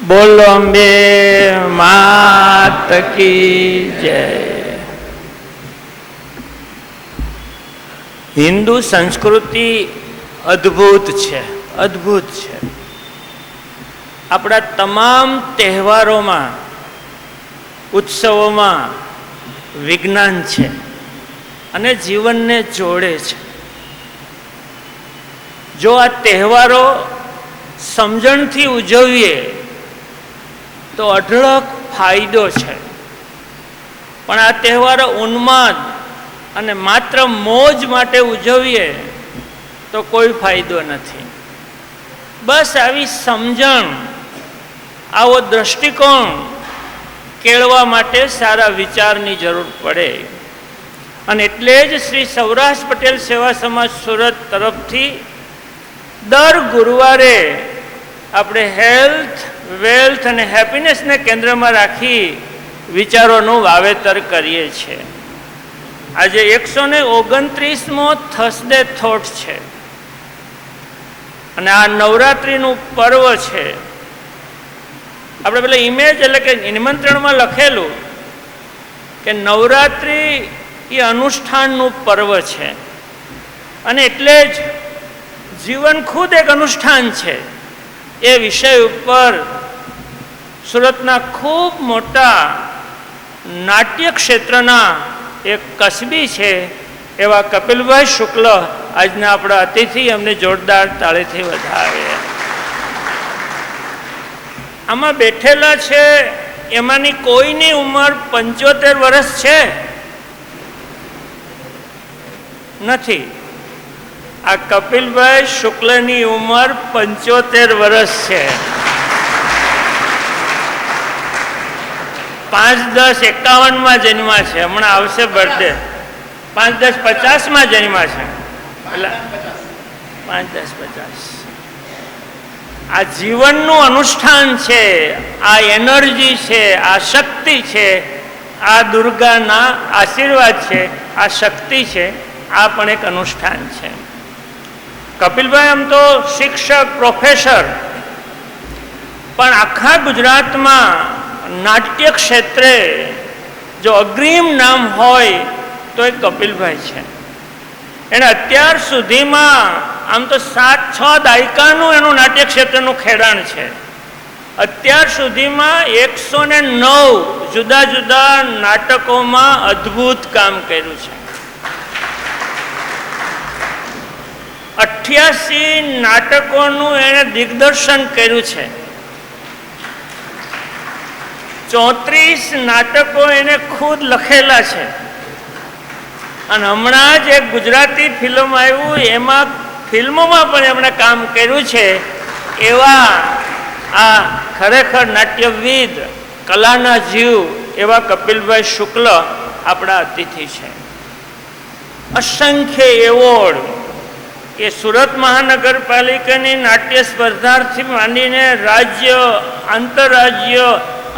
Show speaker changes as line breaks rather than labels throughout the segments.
બોલો અંબે માત કી જય. હિન્દુ સંસ્કૃતિ અદ્ભુત છે, અદ્ભુત છે. આપણા તમામ તહેવારોમાં, ઉત્સવોમાં વિજ્ઞાન છે અને જીવનને જોડે છે. જો આ તહેવારો સમજણથી ઉજવીએ તો અઢળક ફાયદો છે, પણ આ તહેવારો ઉન્માદ અને માત્ર મોજ માટે ઉજવીએ તો કોઈ ફાયદો નથી. બસ આવી સમજણ, આવો દ્રષ્ટિકોણ કેળવા માટે સારા વિચારની જરૂર પડે. અને એટલે જ શ્રી સૌરાષ્ટ્ર પટેલ સેવા સમાજ સુરત તરફથી દર ગુરુવારે આપણે હેલ્થ, વેલ્થ અને હેપીનેસને કેન્દ્રમાં રાખી વિચારોનું વાવેતર કરીએ છીએ. આજે 129મો થર્સડે થોટ છે અને આ નવરાત્રિનું પર્વ છે. આપણે પેલા ઇમેજ એટલે કે નિમંત્રણમાં લખેલું કે નવરાત્રિ એ અનુષ્ઠાનનું પર્વ છે અને એટલે જ જીવન ખુદ એક અનુષ્ઠાન છે. એ વિષય ઉપર સુરતના ખૂબ મોટા નાટ્ય ક્ષેત્રના એક કસબી છે એવા કપિલભાઈ શુક્લ આજના આપણા અતિથિ, અમને જોરદાર તાળીથી વધાવે. આમાં બેઠેલા છે એમાંની કોઈની ઉંમર 75 વર્ષ છે નથી. આ કપિલભાઈ શુક્લની ઉંમર 75 વર્ષ છે. 5/10/51માં જન્મા છે. હમણાં આવશે બર્થડે. 5/10/50માં જન્મા છે. એટલે 5/10/50. આ જીવનનું અનુષ્ઠાન છે, આ એનર્જી છે, આ શક્તિ છે, આ દુર્ગાના આશીર્વાદ છે, આ શક્તિ છે. આ પણ એક અનુષ્ઠાન છે. કપિલભાઈ આમ તો શિક્ષક, પ્રોફેસર, પણ આખા ગુજરાતમાં નાટ્ય ક્ષેત્રે જો અગ્રીમ નામ હોય તો એ કપિલભાઈ છે. એને અત્યાર સુધીમાં આમ તો 7-6 દાયકાનું એનું નાટ્ય ક્ષેત્રનું ખેડાણ છે. અત્યાર સુધીમાં 109 જુદા જુદા નાટકોમાં અદ્ભુત કામ કર્યું છે. 88 નાટકોનું એણે દિગ્દર્શન કર્યું છે. 34 નાટકો એને ખુદ લખેલા છે. અને હમણાં જ એક ગુજરાતી ફિલ્મ આવ્યું, એમાં ફિલ્મોમાં પણ એમણે કામ કર્યું છે. એવા આ ખરેખર નાટ્યવિદ, કલાના જીવ એવા કપિલભાઈ શુક્લ આપણા અતિથિ છે. અસંખ્ય એવોર્ડ કે સુરત મહાનગરપાલિકાની નાટ્ય સ્પર્ધાથી માંડીને રાજ્ય, આંતરરાજ્ય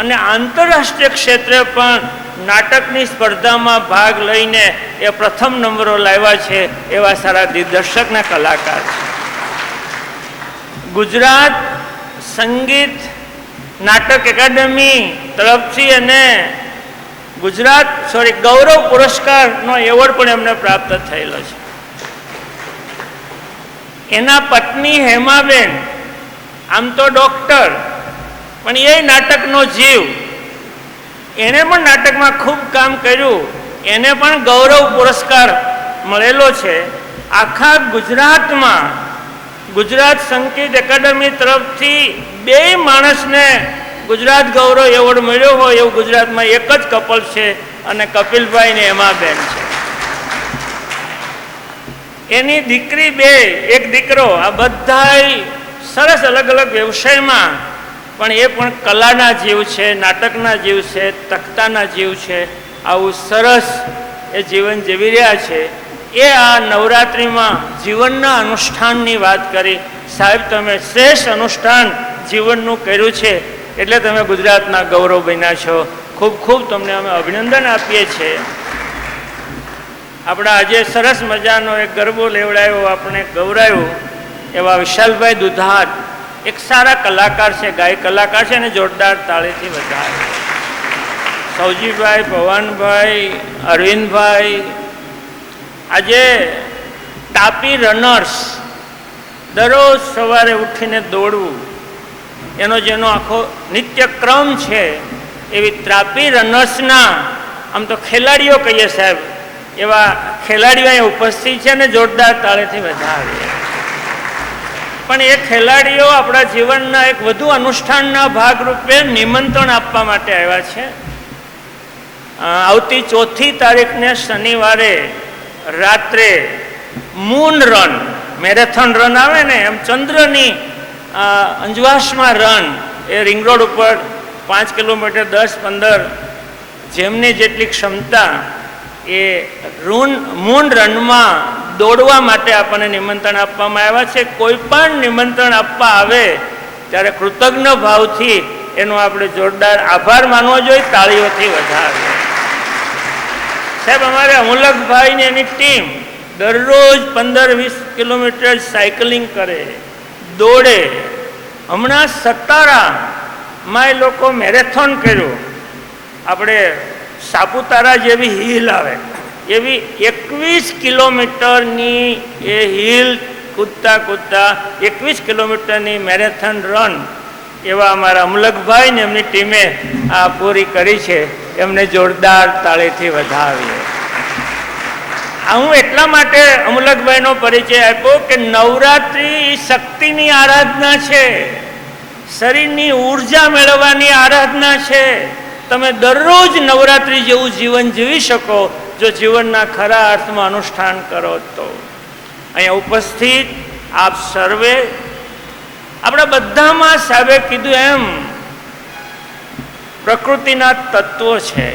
અને આંતરરાષ્ટ્રીય ક્ષેત્રે પણ નાટકની સ્પર્ધામાં ભાગ લઈને એ પ્રથમ નંબરો લાવ્યા છે. એવા સારા દિગ્દર્શકના કલાકાર છે. ગુજરાત સંગીત નાટક એકેડમી તરફથી અને ગૌરવ પુરસ્કારનો એવોર્ડ પણ એમને પ્રાપ્ત થયેલો છે. એના પત્ની હેમાબેન આમ તો ડોક્ટર, પણ એ નાટકનો જીવ. એને પણ નાટકમાં ખૂબ કામ કર્યું. એને પણ ગૌરવ પુરસ્કાર મળેલો છે. આખા ગુજરાતમાં ગુજરાત સંગીત એકેડમી તરફથી 2 માણસને ગુજરાત ગૌરવ એવોર્ડ મળ્યો હોય એવું ગુજરાતમાં એક જ કપલ છે અને કપિલભાઈ ને હેમાબેન છે. એની દીકરી 2, એક દીકરો. આ બધાય સરસ અલગ અલગ વ્યવસાયમાં, પણ એ પણ કલાના જીવ છે, નાટકના જીવ છે, તખ્તાના જીવ છે. આવું સરસ એ જીવન જીવી રહ્યા છે. એ આ નવરાત્રિમાં જીવનના અનુષ્ઠાનની વાત કરી. સાહેબ, તમે શ્રેષ્ઠ અનુષ્ઠાન જીવનનું કર્યું છે એટલે તમે ગુજરાતના ગૌરવ બન્યા છો. ખૂબ ખૂબ તમને અમે અભિનંદન આપીએ છીએ. આપણા આજે સરસ મજાનો એક ગરબો લેવડાવ્યો, આપણે ગૌરાવ્યું એવા વિશાલભાઈ દુધાત એક સારા કલાકાર છે, ગાયક કલાકાર છે, અને જોરદાર તાળીથી વધારે. સૌજીભાઈ, ભવાનભાઈ, અરવિંદભાઈ, આજે તાપી રનર્સ, દરરોજ સવારે ઉઠીને દોડવું એનો જેનો આખો નિત્યક્રમ છે, એવી તાપી રનર્સના આમ તો ખેલાડીઓ કહીએ સાહેબ, એવા ખેલાડીઓ અહીંયા ઉપસ્થિત છે ને જોરદાર તાળીથી વધાવીએ. પણ એ ખેલાડીઓ આપણા જીવનના એક વધુ અનુષ્ઠાનના ભાગરૂપે નિમંત્રણ આપવા માટે આવ્યા છે. આવતી 4મી તારીખને શનિવારે રાત્રે મૂન રન, મેરેથોન રન આવે ને એમ ચંદ્રની અંજવાસમાં રન, એ રિંગ રોડ ઉપર 5 કિલોમીટર 10-15 જેમની જેટલી ક્ષમતા એ મૂન રનમાં દોડવા માટે આપણને નિમંત્રણ આપવામાં આવ્યા છે. કોઈ પણ નિમંત્રણ આપવા આવે ત્યારે કૃતજ્ઞ ભાવથી એનો આપણે જોરદાર આભાર માનવો જોઈએ, તાળીઓથી વધારે. સાહેબ, અમારે અમુલકભાઈ ને એની ટીમ દરરોજ 15-20 કિલોમીટર સાયકલિંગ કરે, દોડે. હમણાં સતારામાં એ લોકો મેરેથોન કર્યું. આપણે સાપુતારા જેવી હિલ આવે એવી 21 કિલોમીટરની એ હિલ કૂદતા કૂદતા 21 કિલોમીટરની મેરેથોન રન એવા અમારા અમલકભાઈ ને એમની ટીમે આ પૂરી કરી છે. એમને જોરદાર તાળીથી વધાવીએ. હું એટલા માટે અમુલકભાઈનો પરિચય આપ્યો કે નવરાત્રિ શક્તિની આરાધના છે, શરીરની ઉર્જા મેળવવાની આરાધના છે. તમે દરરોજ નવરાત્રિ જેવું જીવન જીવી શકો જો જીવનના ખરા અર્થમાં અનુષ્ઠાન કરો તો. અહીંયા ઉપસ્થિત આપ સર્વે, આપણા બધામાં સાહેબે કીધું એમ પ્રકૃતિના તત્વો છે,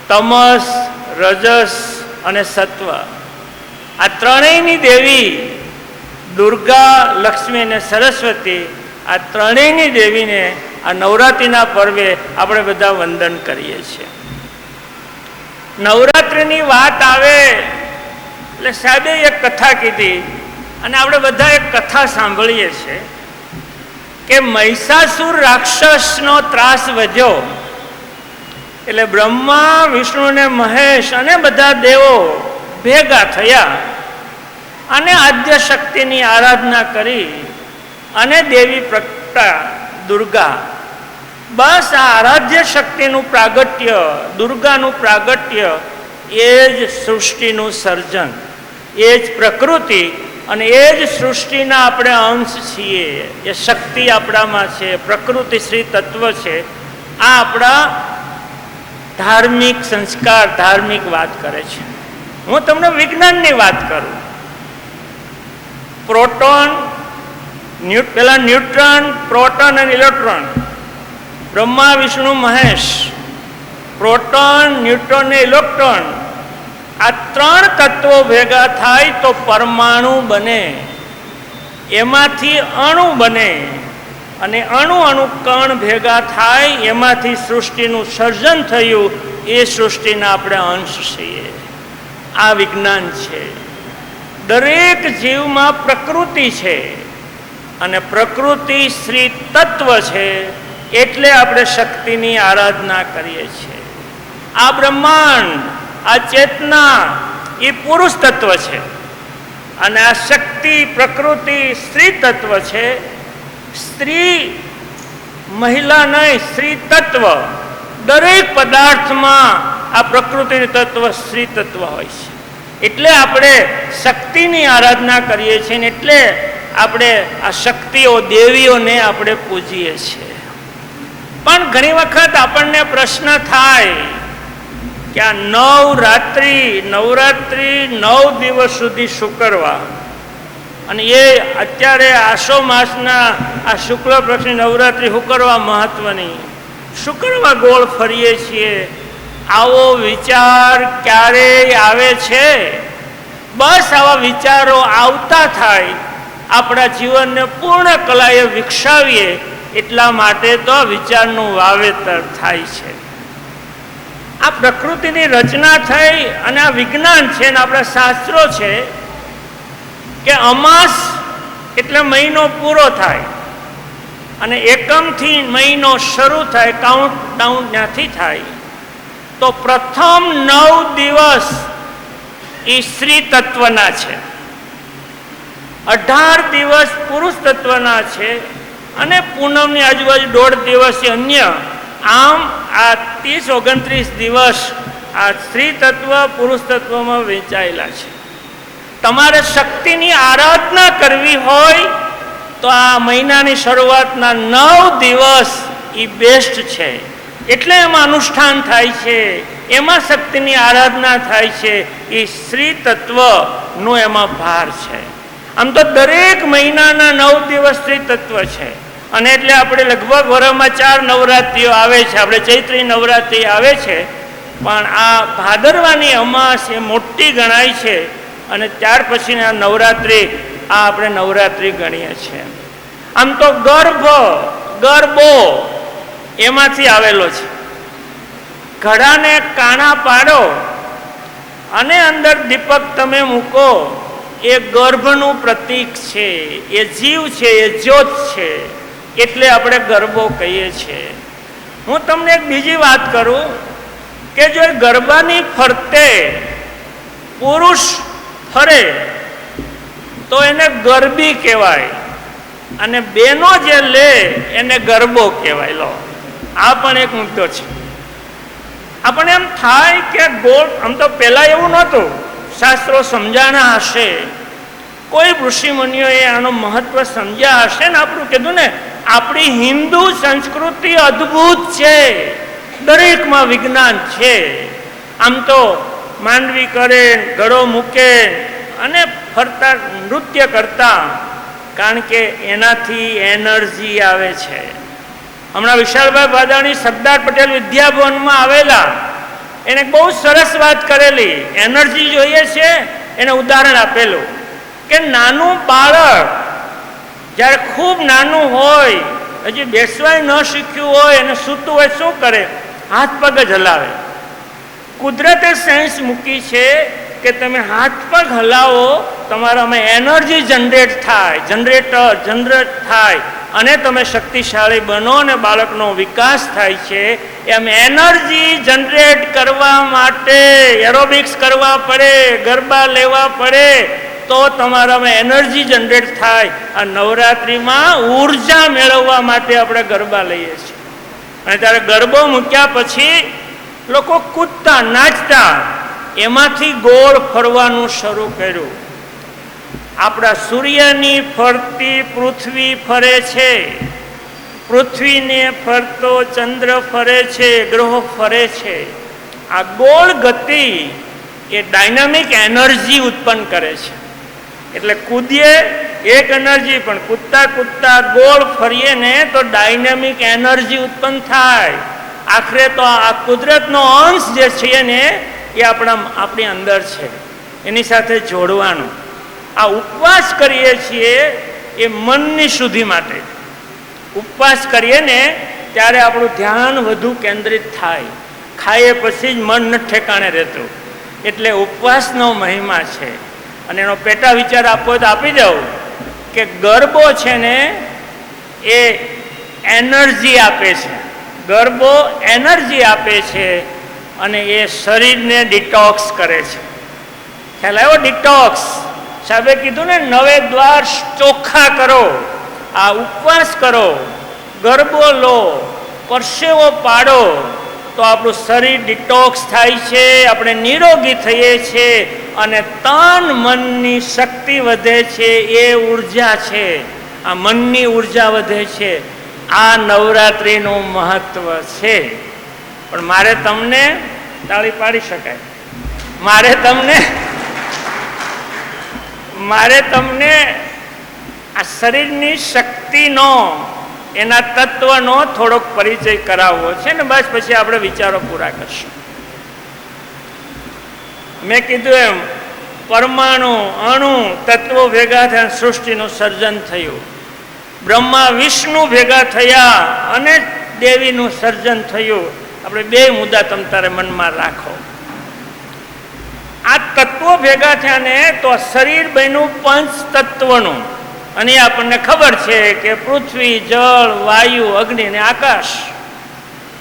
તમસ, રજસ અને સત્વ. આ ત્રણેયની દેવી દુર્ગા, લક્ષ્મી અને સરસ્વતી, આ ત્રણેયની દેવીને આ નવરાત્રિના પર્વે આપણે બધા વંદન કરીએ છીએ. નવરાત્રિની વાત આવે એટલે સાહેબે એક કથા કીધી, અને આપણે બધા એક કથા સાંભળીએ છીએ કે મહિષાસુર રાક્ષસનો ત્રાસ વધ્યો એટલે બ્રહ્મા, વિષ્ણુ ને મહેશ અને બધા દેવો ભેગા થયા અને આદ્ય શક્તિની આરાધના કરી અને દેવી પ્રગટા દુર્ગા. બસ આ આરાધ્ય શક્તિનું પ્રાગટ્ય, દુર્ગાનું પ્રાગટ્ય, એ જ સૃષ્ટિનું સર્જન, એ જ પ્રકૃતિ અને એ જ સૃષ્ટિના આપણે અંશ છીએ. એ શક્તિ આપણામાં છે, પ્રકૃતિ શ્રી તત્વ છે. આ આપણા ધાર્મિક સંસ્કાર, ધાર્મિક વાત કરે છે. હું તમને વિજ્ઞાનની વાત કરું. પ્રોટોન, પેલા ન્યુટ્રોન, પ્રોટોન અને electron, Brahma, Vishnu, Mahesh, proton, neutron ને ઇલેક્ટ્રોન, આ ત્રણ તત્વો ભેગા થાય તો પરમાણુ બને, એમાંથી અણુ બને, અને અણુ અણુ કણ ભેગા થાય એમાંથી સૃષ્ટિનું સર્જન થયું. એ સૃષ્ટિના આપણે અંશ છીએ. આ વિજ્ઞાન છે. દરેક જીવમાં પ્રકૃતિ છે અને પ્રકૃતિ શ્રી તત્વ છે, એટલે આપણે શક્તિની આરાધના કરીએ છીએ. આ બ્રહ્માંડ, આ ચેતના એ પુરુષ તત્વ છે અને આ શક્તિ, પ્રકૃતિ સ્ત્રી તત્વ છે. સ્ત્રી, મહિલા નહીં, સ્ત્રી તત્વ. દરેક પદાર્થમાં આ પ્રકૃતિનું તત્વ સ્ત્રી તત્વ હોય છે. એટલે આપણે શક્તિની આરાધના કરીએ છીએ ને એટલે આપણે આ શક્તિઓ, દેવીઓને આપણે પૂજીએ છીએ. પણ ઘણી વખત આપણને પ્રશ્ન થાય કે આ નવરાત્રિ 9 દિવસ સુધી શું કરવા, અને એ અત્યારે આસો માસના આ શુક્લ પક્ષની નવરાત્રિ શું કરવા મહત્વની, શું કરવા ગોળ ફરીએ છીએ? આવો વિચાર ક્યારેય આવે છે? બસ આવા વિચારો આવતા થાય, આપણા જીવનને પૂર્ણ કલાએ વિકસાવીએ એટલા માટે તો વિચારનું વાવેતર થાય છે. આ પ્રકૃતિની રચના થઈ અને આ વિજ્ઞાન છે ને આપણા શાસ્ત્રો છે કે અમાસ એટલે મહિનો પૂરો થાય, અને એકમથી મહિનો શરૂ થાય, કાઉન્ટ ડાઉન ત્યાંથી થાય, તો પ્રથમ 9 દિવસ એ સ્ત્રી તત્વના છે, 18 દિવસ પુરુષ તત્વના છે, અને પૂનમની આજુબાજુ 1.5 દિવસ અન્ય. આમ આ 30-29 દિવસ આ સ્ત્રી તત્વ પુરુષ તત્વમાં વહેંચાયેલા છે. તમારે શક્તિની આરાધના કરવી હોય તો આ મહિનાની શરૂઆતના 9 દિવસ એ બેસ્ટ છે. એટલે એમાં અનુષ્ઠાન થાય છે, એમાં શક્તિની આરાધના થાય છે. એ સ્ત્રી તત્વનો એમાં ભાર છે. આમ તો દરેક મહિનાના 9 દિવસ સ્ત્રી તત્વ છે. અને એટલે આપણે લગભગ વર્ષમાં 4 નવરાત્રિઓ આવે છે. આપણે ચૈત્રી નવરાત્રિ આવે છે, પણ આ ભાદરવાની અમાસ એ મોટી ગણાય છે. અને ત્યાર પછીની આ નવરાત્રિ, આ આપણે નવરાત્રિ ગણીએ છીએ. આમ તો ગરબો એમાંથી આવેલો છે. ઘડાને કાણા પાડો અને અંદર દીપક તમે મૂકો, એ ગર્ભનું પ્રતીક છે, એ જીવ છે, એ જ્યોત છે. એટલે આપણે ગરબો કહીએ છીએ. હું તમને એક બીજી વાત કરું કે જો ગરબાની ફરતે પુરુષ ફરે તો એને ગરબી કહેવાય, અને બેનો જે લે એને ગરબો કહેવાય. લો, આ પણ એક મુદ્દો છે. આપણને એમ થાય કે ગોળ, આમ તો પહેલાં એવું નહોતું, શાસ્ત્રો સમજાણા હશે, કોઈ ઋષિમુનિઓએ આનો મહત્વ સમજ્યા હશે ને. આપણું કીધું ને, આપણી હિન્દુ સંસ્કૃતિ અદ્ભુત છે, દરેકમાં વિજ્ઞાન છે. આમ તો માંડવી કરે, ગળો મૂકે અને ફરતા નૃત્ય કરતા, કારણ કે એનાથી એનર્જી આવે છે. હમણાં વિશાલભાઈ બાદાણી સરદાર પટેલ વિદ્યાભવનમાં આવેલા, એને બહુ સરસ વાત કરેલી. એનર્જી જોઈએ છે, એને ઉદાહરણ આપેલું કે નાનું બાળક જ્યારે ખૂબ નાનું હોય, હજી બેસવાય ન શીખ્યું હોય અને સૂતું હોય, શું કરે? હાથ પગ જ હલાવે. કુદરતે સાયન્સ મૂકી છે કે તમે હાથ પગ હલાવો, તમારામાં એનર્જી જનરેટ થાય અને તમે શક્તિશાળી બનો અને બાળકનો વિકાસ થાય છે. એમ એનર્જી જનરેટ કરવા માટે એરોબિક્સ કરવા પડે, ગરબા લેવા પડે, તો તમારામાં એનર્જી જનરેટ થાય. આ નવરાત્રિમાં ઉર્જા મેળવવા માટે આપણે ગરબા લઈએ છીએ. અને ત્યારે ગરબો મૂક્યા પછી લોકો કૂદતા, નાચતા, એમાંથી ગોળ ફરવાનું શરૂ કર્યું. આપણા સૂર્યની ફરતી પૃથ્વી ફરે છે, પૃથ્વીને ફરતો ચંદ્ર ફરે છે, ગ્રહો ફરે છે. આ ગોળ ગતિ એ ડાયનામિક એનર્જી ઉત્પન્ન કરે છે. એટલે કૂદીએ એક એનર્જી, પણ કૂદતા કૂદતા ગોળ ફરીએ ને તો ડાયનામિક એનર્જી ઉત્પન્ન થાય. આખરે તો આ કુદરતનો અંશ જે છે ને એ આપણી અંદર છે, એની સાથે જોડવાનું. આ ઉપવાસ કરીએ છીએ એ મનની શુદ્ધિ માટે. ઉપવાસ કરીએ ને ત્યારે આપણું ધ્યાન વધુ કેન્દ્રિત થાય. ખાઈએ પછી જ મન ન ઠેકાણે રહેતું. એટલે ઉપવાસનો મહિમા છે. અને એનો પેટા વિચાર આપવો તો આપી દઉં કે ગરબો છે ને એ એનર્જી આપે છે. ગરબો એનર્જી આપે છે અને એ શરીરને ડિટોક્સ કરે છે. ખ્યાલ આવ્યો? ડિટોક્સ સાહેબે કીધું ને, 9 દ્વાર ચોખ્ખા કરો. આ ઉપવાસ કરો, ગરબો લો, પરસેવો પાડો, તો આપણું શરીર ડિટોક્સ થાય છે, આપણે નિરોગી થઈએ છીએ અને તન મનની શક્તિ વધે છે. એ ઉર્જા છે, આ મનની ઉર્જા વધે છે. આ નવરાત્રિનું મહત્વ છે. પણ મારે તમને તાળી પાડી શકાય, મારે તમને આ શરીરની શક્તિનો, એના તત્વનો થોડોક પરિચય કરાવવો છે ને, બસ પછી આપણે વિચારો પૂરા કરશું. મેં કીધું એમ, પરમાણુ, અણુ, તત્વો ભેગા થયા સૃષ્ટિનું સર્જન થયું. બ્રહ્મા વિષ્ણુ ભેગા થયા અને દેવીનું સર્જન થયું. આપણે 2 મુદ્દા તમ તારે મનમાં રાખો. આ તત્વો ભેગા થયા ને તો શરીર બન્યું 5 તત્વનું. અને આપણને ખબર છે કે પૃથ્વી, જળ, વાયુ, અગ્નિ અને આકાશ.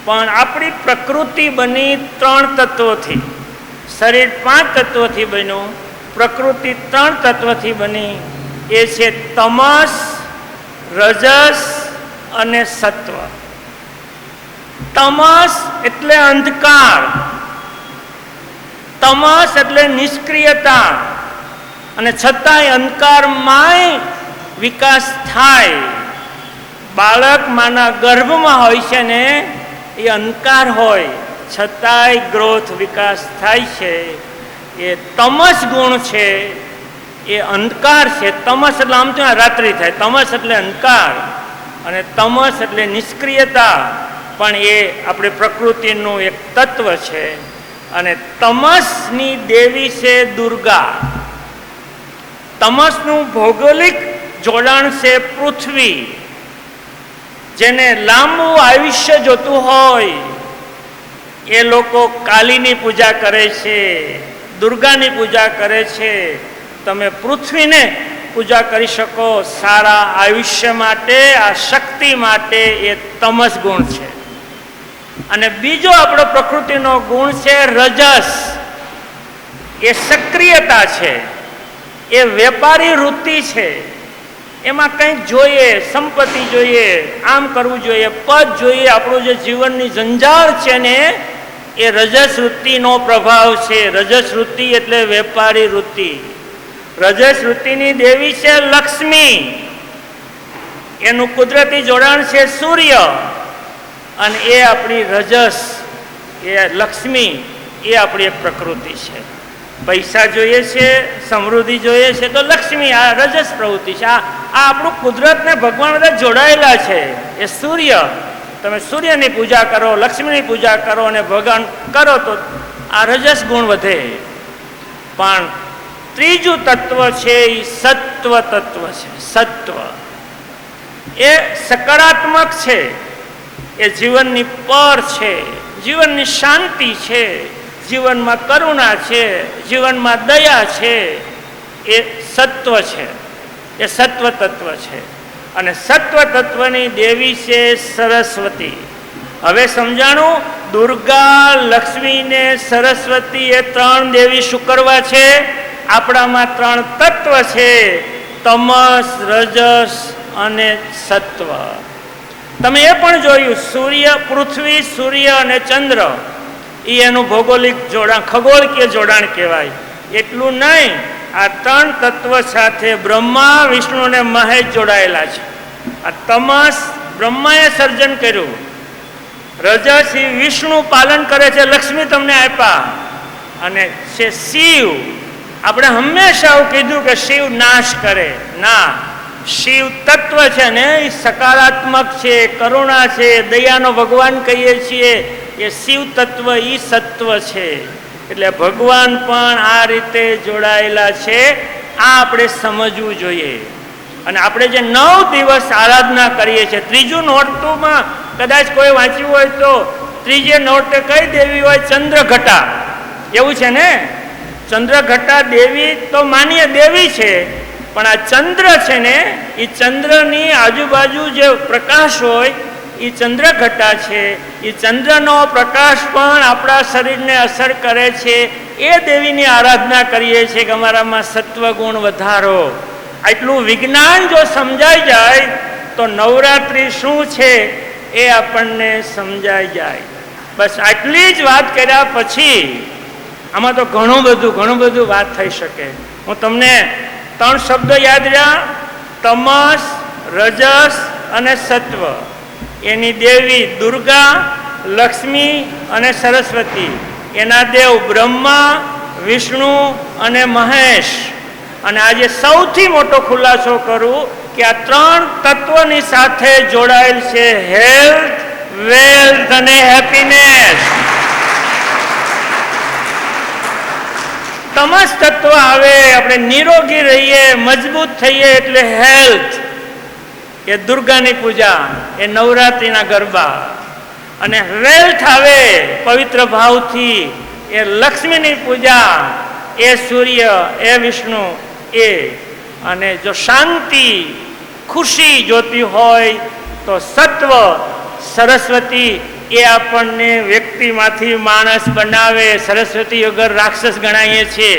પણ આપણી પ્રકૃતિ બની 3 તત્વોથી. શરીર 5 તત્વોથી બન્યું, પ્રકૃતિ 3 તત્વથી બની. એ છે તમસ, રજસ અને સત્વ. તમસ એટલે અંધકાર, તમસ એટલે નિષ્ક્રિયતા, અને છતાંય અંધકારમાંય વિકાસ થાય. બાળક માના ગર્ભમાં હોય છે ને, એ અંધકાર હોય છતાંય ગ્રોથ, વિકાસ થાય છે. એ તમસ ગુણ છે, એ અંધકાર છે. તમસ એટલે આમ તો રાત્રિ થાય, તમસ એટલે અંધકાર, અને તમસ એટલે નિષ્ક્રિયતા. પણ એ આપણી પ્રકૃતિનું એક તત્વ છે. અને તમસની દેવી છે દુર્ગા. તમસનું ભૌગોલિક જોડાણ છે પૃથ્વી. જેને લાંબુ આયુષ્ય જોતું હોય એ લોકો કાલીની પૂજા કરે છે, દુર્ગાની પૂજા કરે છે. તમે પૃથ્વીને પૂજા કરી શકો સારા આયુષ્ય માટે, આ શક્તિ માટે. એ તમસ ગુણ છે. અને બીજો આપણો પ્રકૃતિનો ગુણ છે રજસ. એ સક્રિયતા છે, એ વેપારી વૃત્તિ છે. એમાં કંઈક જોઈએ, સંપત્તિ જોઈએ, આમ કરવું જોઈએ, પદ જોઈએ. આપણું જે જીવનની જંજાળ છે ને, એ રજસ વૃત્તિનો પ્રભાવ છે. રજસ વૃત્તિ એટલે વેપારી વૃત્તિ. રજસ વૃત્તિની દેવી છે લક્ષ્મી. એનું કુદરતી જોડાણ છે સૂર્ય. અને એ આપણી રજસ, એ લક્ષ્મી, એ આપણી એક પ્રકૃતિ છે. પૈસા જોઈએ છે, સમૃદ્ધિ જોઈએ છે, તો લક્ષ્મી, આ રજસ પ્રવૃત્તિ છે. આ આપણું કુદરતને ભગવાન બધા જોડાયેલા છે. એ સૂર્ય, તમે સૂર્યની પૂજા કરો, લક્ષ્મીની પૂજા કરો અને ભગવાન કરો તો આ રજસ ગુણ વધે. પણ ત્રીજું તત્વ છે એ સત્વ તત્વ છે. સત્વ એ સકારાત્મક છે, એ જીવનની પર છે, જીવનની શાંતિ છે, જીવનમાં કરુણા છે, જીવનમાં દયા છે. એ સત્વ છે, એ સત્વ તત્વ છે. અને સત્વ તત્વની દેવી છે સરસ્વતી. હવે સમજાણું, દુર્ગા, લક્ષ્મી ને સરસ્વતી એ 3 દેવી શું કરવા છે? આપણામાં 3 તત્વ છે, તમસ, રજસ અને સત્વ. તમે એ પણ જોયું, સૂર્ય, પૃથ્વી, સૂર્ય અને ચંદ્ર, એ એનું ભૌગોલિક જોડાણ, ખગોળકીય જોડાણ કહેવાય. એટલું નહીં, આ 3 તત્વ સાથે બ્રહ્મા, વિષ્ણુ અને મહેશ જોડાયેલા છે. આ તમસ બ્રહ્માએ સર્જન કર્યું, રજસ એ વિષ્ણુ પાલન કરે છે, લક્ષ્મી તમને આપ્યા, અને છે શિવ. આપણે હંમેશા આવું કીધું કે શિવ નાશ કરે. ના, શિવ તત્વ છે ને એ સકારાત્મક છે, કરુણા છે, દયાનો ભગવાન કહીએ છીએ. એ શિવ તત્વ એ સત્વ છે. એટલે ભગવાન પણ આ રીતે જોડાયેલા છે. આ આપણે સમજવું જોઈએ. અને આપણે જે 9 દિવસ આરાધના કરીએ છીએ, ત્રીજું નોરતુંમાં કદાચ કોઈ વાંચ્યું હોય તો ત્રીજે નોરતે કઈ દેવી હોય? ચંદ્રઘટા. એવું છે ને, ચંદ્રઘટા દેવી તો માનીએ દેવી છે, પણ આ ચંદ્ર છે ને, એ ચંદ્રની આજુબાજુ જે પ્રકાશ હોય એ ચંદ્રઘટા છે. એ ચંદ્રનો પ્રકાશ પણ આપણા શરીરને અસર કરે છે. એ દેવીની આરાધના કરીએ છીએ કે અમારામાં સત્વગુણ વધારો. આટલું વિજ્ઞાન જો સમજાઈ જાય તો નવરાત્રિ શું છે એ આપણને સમજાઈ જાય. બસ આટલી જ વાત કર્યા પછી આમાં તો ઘણું બધું વાત થઈ શકે. હું તમને 3 શબ્દો યાદ રહ્યા: તમસ, રજસ અને સત્વ. એની દેવી દુર્ગા, લક્ષ્મી અને સરસ્વતી. એના દેવ બ્રહ્મા, વિષ્ણુ અને મહેશ. અને આજે સૌથી મોટો ખુલાસો કરું કે આ 3 તત્વની સાથે જોડાયેલ છે હેલ્થ, વેલ્થ અને હેપીનેસ. તમસ તત્વ આવે, આપણે નિરોગી રહીએ, મજબૂત થઈએ, એટલે હેલ્થ, એ દુર્ગાની પૂજા, એ નવરાત્રિના ગરબા. અને વેલ્થ આવે પવિત્ર ભાવથી, એ લક્ષ્મીની પૂજા, એ સૂર્ય, એ વિષ્ણુ. એ અને જો શાંતિ ખુશી જોતી હોય તો સત્વ સરસ્વતી એ આપણને વ્યક્તિમાંથી માણસ બનાવે. સરસ્વતી વગર રાક્ષસ ગણાઈએ છીએ.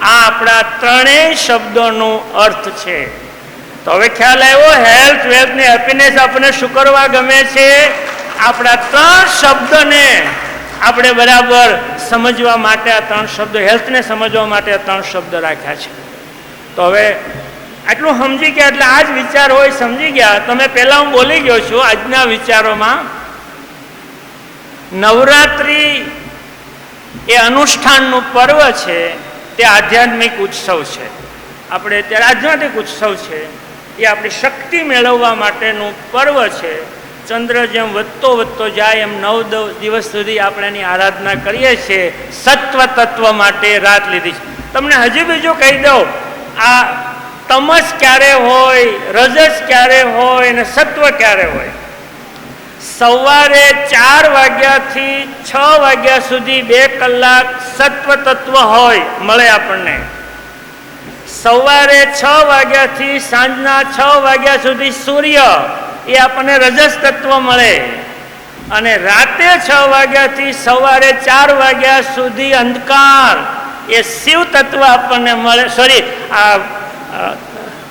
આ આપણા ત્રણેય શબ્દોનો અર્થ છે. તો હવે ખ્યાલ આવ્યો, હેલ્થ, વેલ્થ ને હેપીનેસ આપણને શું કરવા ગમે છે? આપણા ત્રણ શબ્દને આપણે બરાબર સમજવા માટે આ ત્રણ શબ્દો, હેલ્થને સમજવા માટે આ ત્રણ શબ્દ રાખ્યા છે. તો હવે આટલું સમજી ગયા એટલે આ જ વિચાર હોય સમજી ગયા. તમે પહેલા હું બોલી ગયો છું આજના વિચારોમાં. નવરાત્રિ એ અનુષ્ઠાનનું પર્વ છે, તે આધ્યાત્મિક ઉત્સવ છે. આપણે અત્યારે આધ્યાત્મિક ઉત્સવ છે, એ આપણી શક્તિ મેળવવા માટેનું પર્વ છે. ચંદ્ર જેમ વધતો જાય એમ 9 દિવસ સુધી આપણે એની આરાધના કરીએ છીએ. સત્વ તત્વ માટે રાત લીધી છે. તમને હજી બીજું કહી દઉં, આ તમસ ક્યારે હોય, રજસ ક્યારે હોય અને સત્વ ક્યારે હોય? સવારે 4 વાગ્યાથી 6 વાગ્યા સુધી 2 કલાક સત્વ તત્વ હોય મળે આપણને. સવારે 6 વાગ્યાથી સાંજના 6 વાગ્યા સુધી સૂર્ય એ આપણને રજસ તત્વ મળે. અને રાતે 6 વાગ્યાથી સવારે 4 વાગ્યા સુધી અંધકાર એ શિવ તત્વ આપણને મળે. સોરી,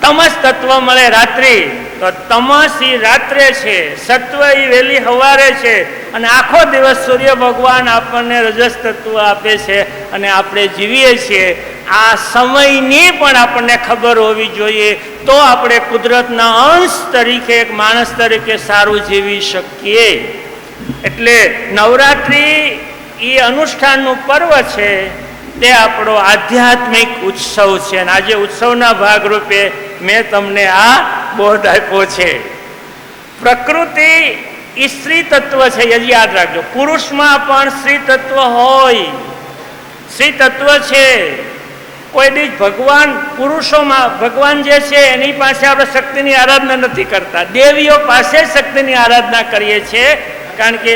તમસ તત્વ મળે રાત્રિ. તો તમસ એ રાત્રે છે, સત્વ એ વહેલી સવારે છે, અને આખો દિવસ સૂર્ય ભગવાન આપણને રજસ તત્વ આપે છે અને આપણે જીવીએ છીએ. આ સમયની પણ આપણને ખબર હોવી જોઈએ, તો આપણે કુદરતના અંશ તરીકે, એક માણસ તરીકે સારું જીવી શકીએ. એટલે નવરાત્રિ એ અનુષ્ઠાનનું પર્વ છે, તે આપણો આધ્યાત્મિક ઉત્સવ છે. અને આજે ઉત્સવના ભાગરૂપે મેં તમને આ બોધ આપ્યો છે. પ્રકૃતિ એ સ્ત્રી તત્વ છે, એ યાદ રાખજો. પુરુષમાં પણ સ્ત્રી તત્વ હોય, સ્ત્રી તત્વ છે. કોઈ દી ભગવાન પુરુષોમાં, ભગવાન જે છે એની પાસે આપણે શક્તિની આરાધના નથી કરતા, દેવીઓ પાસે શક્તિની આરાધના કરીએ છીએ. કારણ કે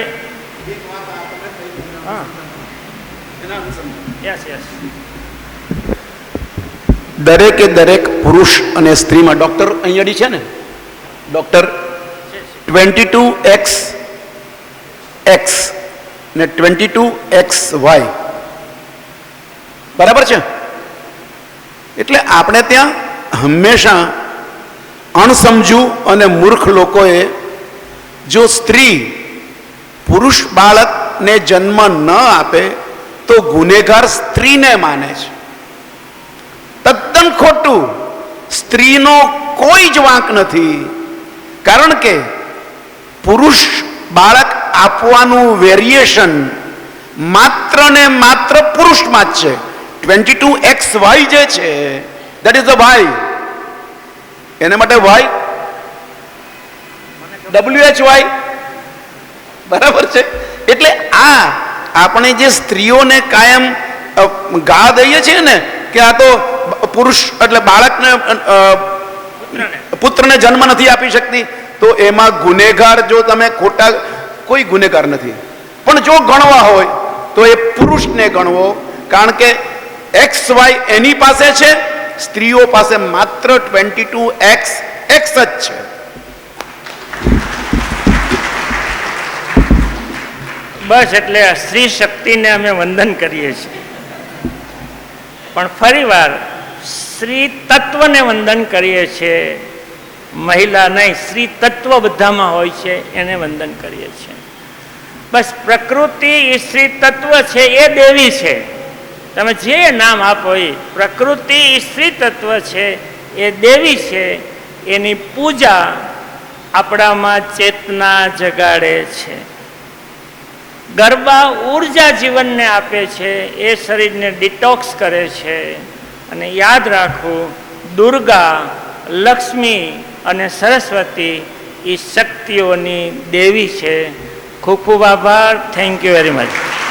દરેકે દરેક પુરુષ અને સ્ત્રીમાં ડોક્ટર અહીંયા છે ને, ડોક્ટર 22XX ને 22XY બરાબર છે. એટલે આપણે ત્યાં હંમેશા અણસમજુ અને મૂર્ખ લોકોએ જો સ્ત્રી પુરુષ બાળકને જન્મ ન આપે તો ગુનેગાર સ્ત્રીને માને છે. તદ્દન ખોટું. સ્ત્રીનો કોઈ જ વાંક નથી. કારણ કે પુરુષ બાળક આપવાનું વેરિએશન માત્ર ને માત્ર પુરુષમાં જ છે. 22XY જે છે, દેટ ઇઝ ધ વાય. એને માટે વાય WHY બરાબર છે. એટલે આ આપણે જે સ્ત્રીઓને કાયમ ગા દઈએ છીએ ને કે આ તો પુરુષ એટલે બાળકને પુત્રને જન્મ નથી આપી શકતી, તો એમાં ગુનેગાર જો તમે ખોટા, કોઈ ગુનેગાર નથી. પણ જો ગણવા હોય તો એ પુરુષને ગણવો. કારણ કે XY એની પાસે છે, સ્ત્રીઓ પાસે માત્ર 22XX જ છે.
બસ એટલે સ્ત્રી શક્તિને અમે વંદન કરીએ છીએ. પણ ફરીવાર સ્ત્રી તત્વને વંદન કરીએ છીએ, મહિલા નહીં, સ્ત્રી તત્વ બધામાં હોય છે એને વંદન કરીએ છીએ. બસ પ્રકૃતિ એ સ્ત્રી તત્વ છે, એ દેવી છે. તમે જે નામ આપો એ, પ્રકૃતિ એ સ્ત્રી તત્વ છે, એ દેવી છે. એની પૂજા આપણામાં ચેતના જગાડે છે. ગરબા ઉર્જા જીવનને આપે છે, એ શરીરને ડિટોક્સ કરે છે. અને યાદ રાખવું, દુર્ગા, લક્ષ્મી અને સરસ્વતી એ શક્તિઓની દેવી છે. ખૂબ ખૂબ આભાર. Thank you very much.